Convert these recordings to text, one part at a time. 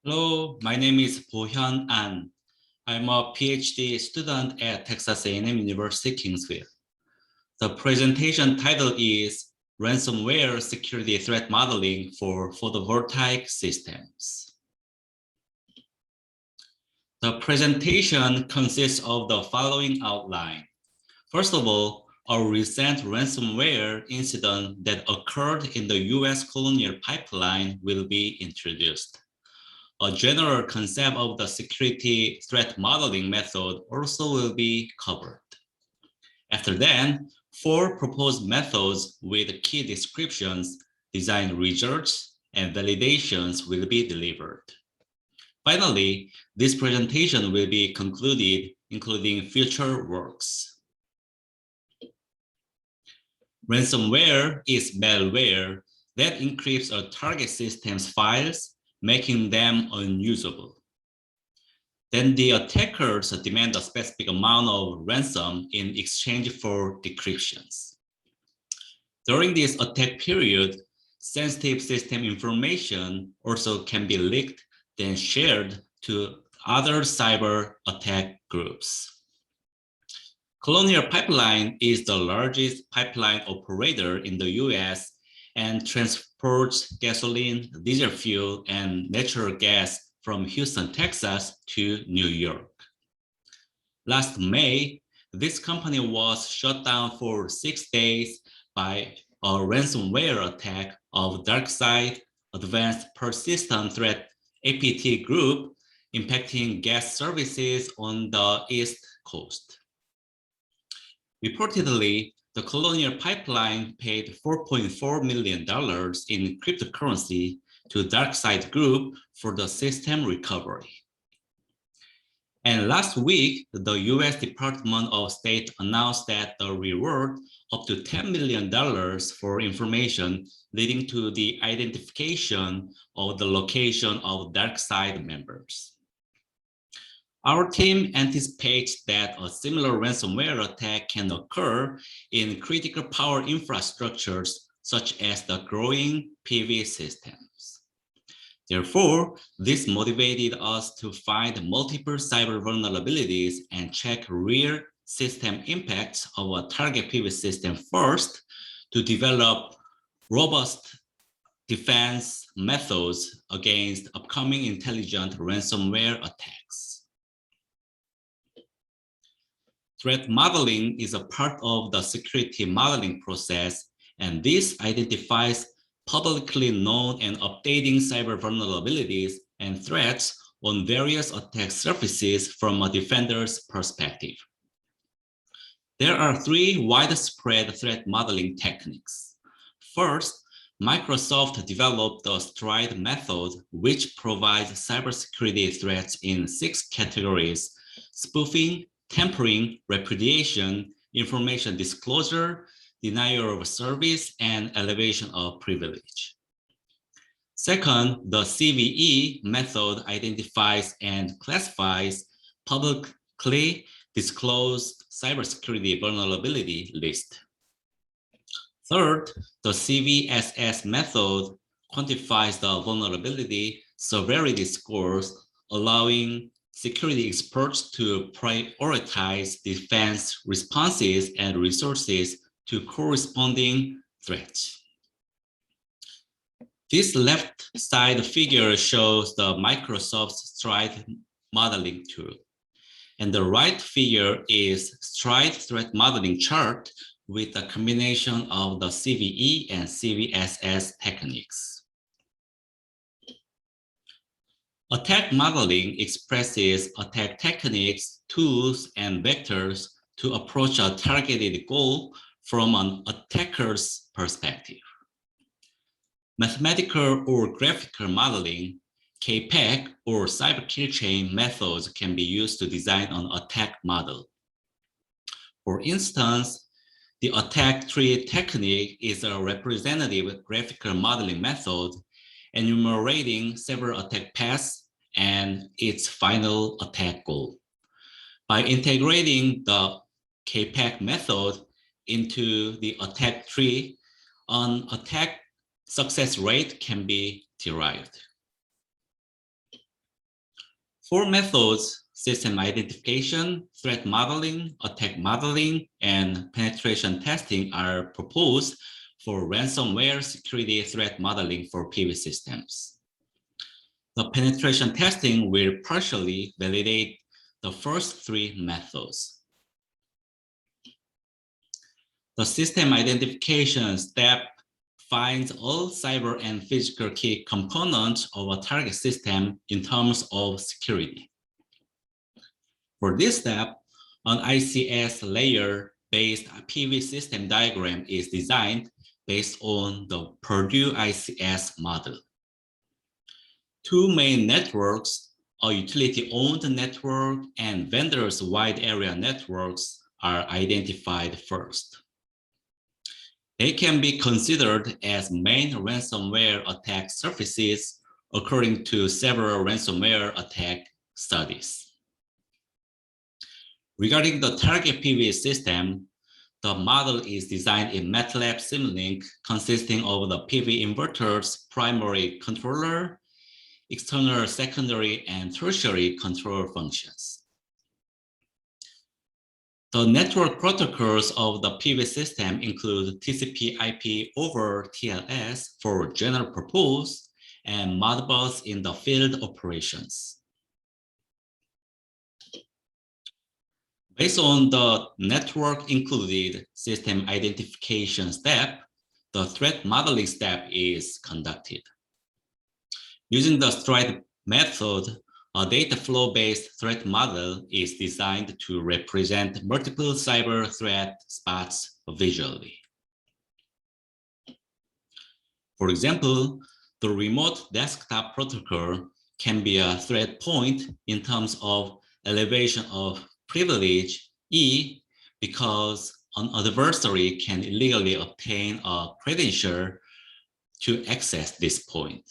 Hello, my name is Bohyun Ahn. I'm a PhD student at Texas A&M University, Kingsville. The presentation title is Ransomware Security Threat Modeling for Photovoltaic Systems. The presentation consists of the following outline. First of all, a recent ransomware incident that occurred in the US Colonial Pipeline will be introduced. A general concept of the security threat modeling method also will be covered. After that, 4 proposed methods with key descriptions, design results, and validations will be delivered. Finally, this presentation will be concluded, including future works. Ransomware is malware that encrypts a target system's files, making them unusable. Then the attackers demand a specific amount of ransom in exchange for decryptions. During this attack period, sensitive system information also can be leaked, then shared to other cyber attack groups. Colonial Pipeline is the largest pipeline operator in the US and transports gasoline, diesel fuel, and natural gas from Houston, Texas to New York. Last May, this company was shut down for 6 days by a ransomware attack of DarkSide Advanced Persistent Threat APT group, impacting gas services on the East Coast. Reportedly, the Colonial Pipeline paid $4.4 million in cryptocurrency to DarkSide Group for the system recovery. And last week, the US Department of State announced that the reward up to $10 million for information leading to the identification of the location of DarkSide members. Our team anticipates that a similar ransomware attack can occur in critical power infrastructures such as the growing PV systems. Therefore, this motivated us to find multiple cyber vulnerabilities and check real system impacts of a target PV system first to develop robust defense methods against upcoming intelligent ransomware attacks. Threat modeling is a part of the security modeling process, and this identifies publicly known and updating cyber vulnerabilities and threats on various attack surfaces from a defender's perspective. There are 3 widespread threat modeling techniques. First, Microsoft developed the STRIDE method, which provides cybersecurity threats in 6 categories: spoofing, tampering, repudiation, information disclosure, denial of service, and elevation of privilege. Second, the CVE method identifies and classifies publicly disclosed cybersecurity vulnerability list. Third, the CVSS method quantifies the vulnerability severity scores, allowing security experts to prioritize defense responses and resources to corresponding threats. This left side figure shows the Microsoft STRIDE modeling tool. And the right figure is STRIDE threat modeling chart with a combination of the CVE and CVSS techniques. Attack modeling expresses attack techniques, tools, and vectors to approach a targeted goal from an attacker's perspective. Mathematical or graphical modeling, KPAC, or cyber kill chain methods can be used to design an attack model. For instance, the attack tree technique is a representative graphical modeling method enumerating several attack paths and its final attack goal. By integrating the KPAC method into the attack tree, an attack success rate can be derived. 4 methods: system identification, threat modeling, attack modeling, and penetration testing are proposed for ransomware security threat modeling for PV systems. The penetration testing will partially validate the first 3 methods. The system identification step finds all cyber and physical key components of a target system in terms of security. For this step, an ICS layer-based PV system diagram is designed based on the Purdue ICS model. 2 main networks, a utility-owned network and vendors' wide area networks, are identified first. They can be considered as main ransomware attack surfaces according to several ransomware attack studies. Regarding the target PV system, the model is designed in MATLAB Simulink, consisting of the PV inverter's primary controller, external, secondary, and tertiary control functions. The network protocols of the PV system include TCP/IP over TLS for general purpose and Modbus in the field operations. Based on the network included system identification step, the threat modeling step is conducted. Using the STRIDE method, a data flow-based threat model is designed to represent multiple cyber threat spots visually. For example, the remote desktop protocol can be a threat point in terms of elevation of privilege E, because an adversary can illegally obtain a credential to access this point.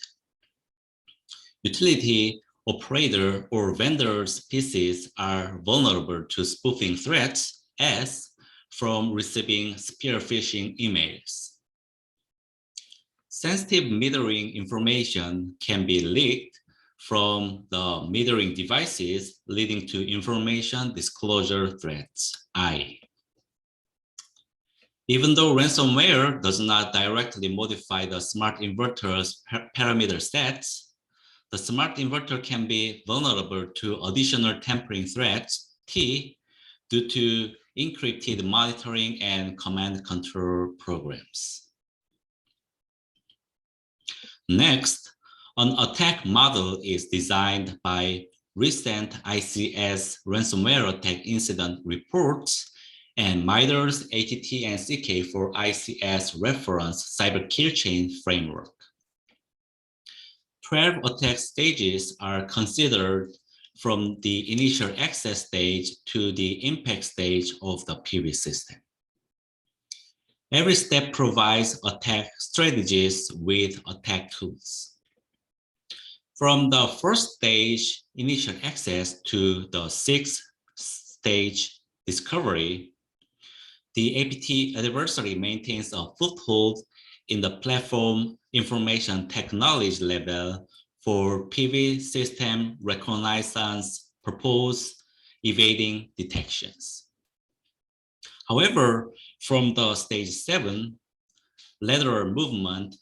Utility, operator, or vendor's PCs are vulnerable to spoofing threats S from receiving spear phishing emails. Sensitive metering information can be leaked from the metering devices, leading to information disclosure threats, I. Even though ransomware does not directly modify the smart inverter's parameter sets, the smart inverter can be vulnerable to additional tampering threats, T, due to encrypted monitoring and command control programs. Next, an attack model is designed by recent ICS ransomware attack incident reports and MITRE's ATT and CK for ICS reference cyber kill chain framework. 12 attack stages are considered from the initial access stage to the impact stage of the PV system. Every step provides attack strategies with attack tools. From the first stage, initial access, to the 6th stage, discovery, the APT adversary maintains a foothold in the platform information technology level for PV system reconnaissance purpose evading detections. However, from the stage 7, lateral movement,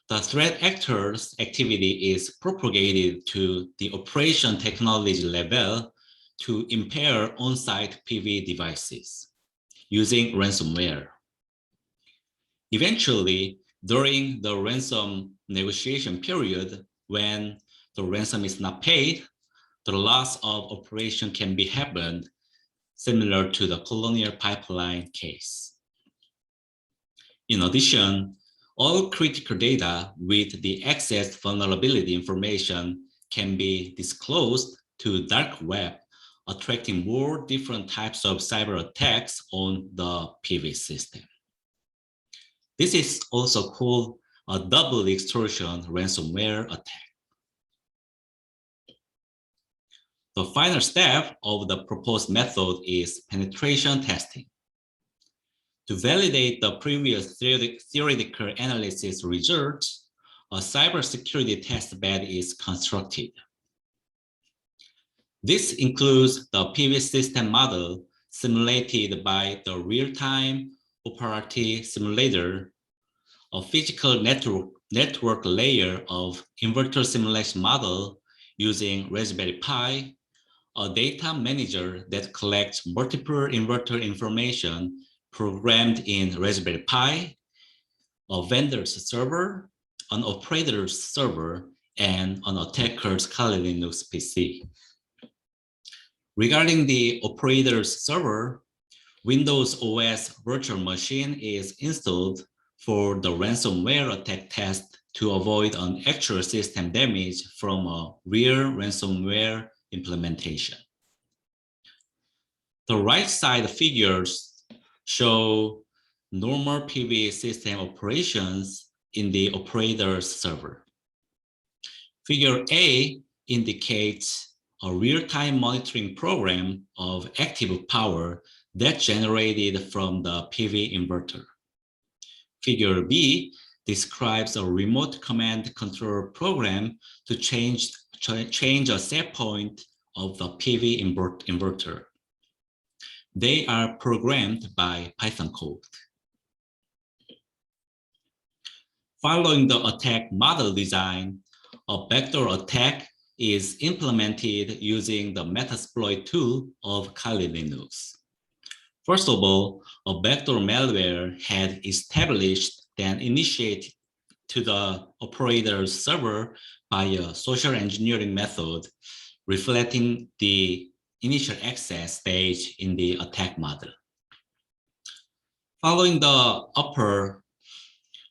the threat actor's activity is propagated to the operation technology level to impair on-site PV devices using ransomware. Eventually, during the ransom negotiation period, when the ransom is not paid, the loss of operation can be happened, similar to the Colonial Pipeline case. In addition, all critical data with the accessed vulnerability information can be disclosed to dark web, attracting more different types of cyber attacks on the PV system. This is also called a double extortion ransomware attack. The final step of the proposed method is penetration testing. To validate the previous theoretical analysis results, a cybersecurity test bed is constructed. This includes the PV system model simulated by the real-time operative simulator, a physical network layer of inverter simulation model using Raspberry Pi, a data manager that collects multiple inverter information programmed in Raspberry Pi, a vendor's server, an operator's server, and an attacker's Kali Linux PC. Regarding the operator's server, Windows OS virtual machine is installed for the ransomware attack test to avoid an actual system damage from a real ransomware implementation. The right side figures show normal PV system operations in the operator's server. Figure A indicates a real-time monitoring program of active power that's generated from the PV inverter. Figure B describes a remote command control program to change a set point of the PV inverter. They are programmed by Python code. Following the attack model design, a backdoor attack is implemented using the Metasploit tool of Kali Linux. First of all, a backdoor malware had established then initiated to the operator's server by a social engineering method, reflecting the initial access stage in the attack model. Following the upper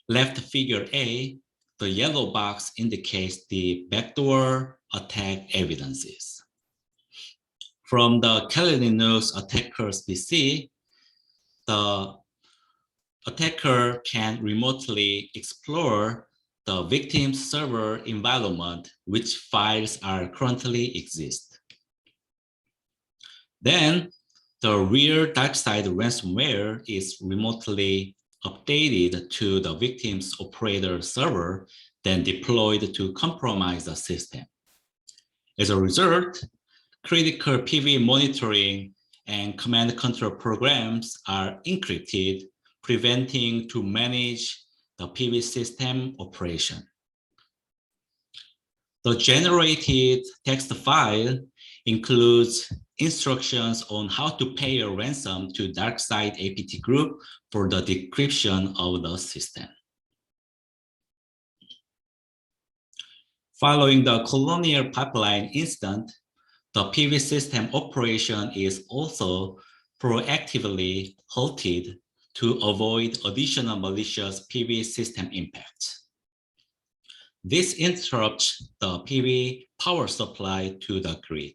left figure A, the yellow box indicates the backdoor attack evidences. From the Kali Linux attacker's PC, the attacker can remotely explore the victim's server environment, which files are currently exist. Then the real dark-side ransomware is remotely updated to the victim's operator server, then deployed to compromise the system. As a result, critical PV monitoring and command control programs are encrypted, preventing to manage the PV system operation. The generated text file includes instructions on how to pay a ransom to DarkSide APT group for the decryption of the system. Following the Colonial Pipeline incident, the PV system operation is also proactively halted to avoid additional malicious PV system impact. This interrupts the PV power supply to the grid.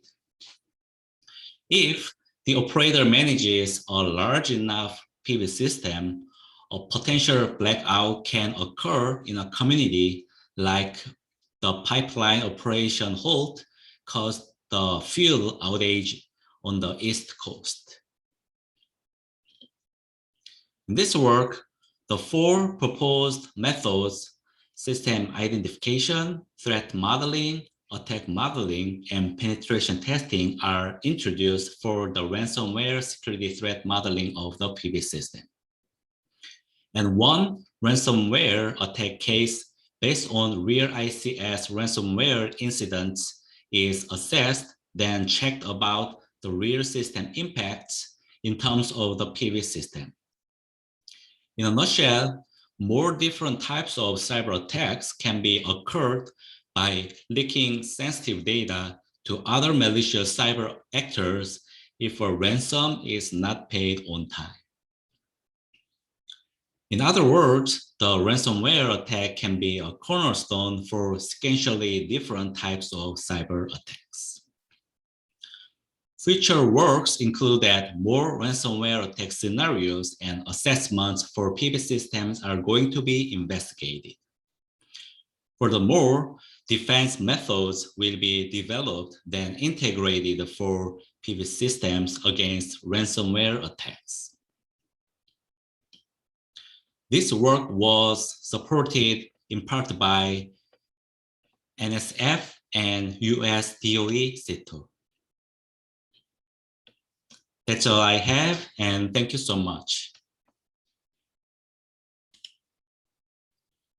If the operator manages a large enough PV system, a potential blackout can occur in a community like the pipeline operation halt caused the fuel outage on the East Coast. In this work, the four proposed methods, system identification, threat modeling, attack modeling, and penetration testing are introduced for the ransomware security threat modeling of the PV system. And one ransomware attack case based on real ICS ransomware incidents is assessed, then checked about the real system impacts in terms of the PV system. In a nutshell, more different types of cyber attacks can be occurred by leaking sensitive data to other malicious cyber actors if a ransom is not paid on time. In other words, the ransomware attack can be a cornerstone for sequentially different types of cyber attacks. Future works include that more ransomware attack scenarios and assessments for PV systems are going to be investigated. Furthermore, defense methods will be developed then integrated for PV systems against ransomware attacks. This work was supported in part by NSF and US DOE CITO. That's all I have, and thank you so much.